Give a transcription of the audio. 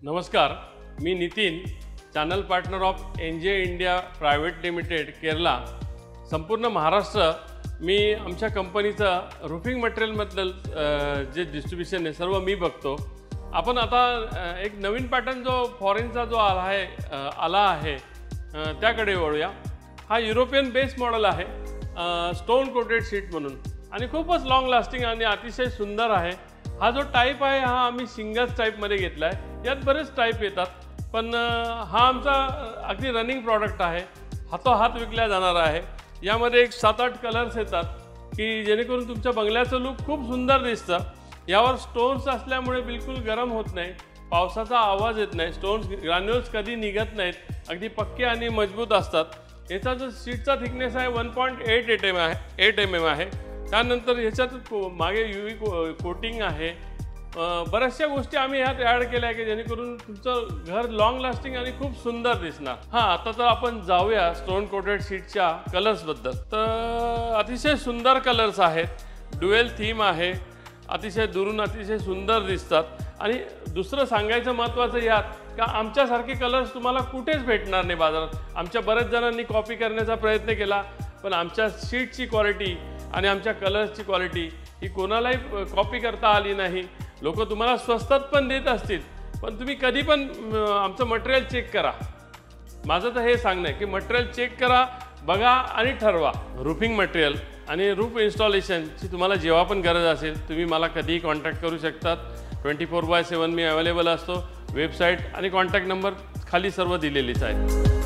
नमस्कार, मी Nitin, channel partner of NJ India private limited Kerala. संपूर्ण महाराष्ट्र मी आमच्या कंपनीचं रूफिंग मटेरियलबद्दल जे डिस्ट्रीब्युशन आहे सर्व मी बघतो. आपण आता एक नवीन पॅटर्न जो फॉरेनचा जो आला आहे त्याकडे वळूया. हा युरोपियन बेस मॉडेल आहे, स्टोन कोटेड शीट म्हणून, आणि खूपच लॉंग लास्टिंग आणि अतिशय सुंदर आहे. हा जो टाईप आहे हा आम्ही सिंगल्स टाईपमध्ये घेतला आहे. यात बरेच टाईप येतात, पण हा आमचा अगदी रनिंग प्रॉडक्ट आहे, हातोहात विकला जाणार आहे. यामध्ये एक 7-8 कलर्स येतात की जेणेकरून तुमच्या बंगल्याचं लुक खूप सुंदर दिसतं. यावर स्टोन्स असल्यामुळे बिलकुल गरम होत नाही, पावसाचा आवाज येत नाही, स्टोन्स ग्रॅन्युल्स कधी निघत नाहीत, अगदी पक्के आणि मजबूत असतात. याचा जो शीटचा थिकनेस आहे 1.8 mm आहे. त्यानंतर ह्याच्यात मागे UV कोटिंग आहे. बऱ्याचशा गोष्टी आम्ही ह्यात ॲड केल्या की जेणेकरून तुमचं घर लॉंग लास्टिंग आणि खूप सुंदर दिसणार. आता तर आपण जाऊया स्टोन कोटेड शीटच्या कलर्सबद्दल. तर अतिशय सुंदर कलर्स आहेत, ड्युएल थीम आहे, अतिशय दुरून अतिशय सुंदर दिसतात. आणि दुसरं सांगायचं महत्त्वाचं यात का आमच्यासारखे कलर्स तुम्हाला कुठेच भेटणार नाही बाजारात. आमच्या बऱ्याच जणांनी कॉपी करण्याचा प्रयत्न केला, पण आमच्या शीटची क्वालिटी आणि आमच्या कलर्सची क्वालिटी ही कोणालाही कॉपी करता आली नाही. लोक तुम्हाला स्वस्तात पण देत असतील, पण तुम्ही कधी पण आमचं मटेरियल चेक करा. माझं तर हे सांगणं आहे की मटेरियल चेक करा, बघा आणि ठरवा. रूफिंग मटेरियल आणि रूफ इन्स्टॉलेशनची तुम्हाला जेव्हा पण गरज असेल तुम्ही मला कधीही कॉन्टॅक्ट करू शकतात. 24/7 मी अवेलेबल असतो. वेबसाईट आणि कॉन्टॅक्ट नंबर खाली सर्व दिलेलीच आहे.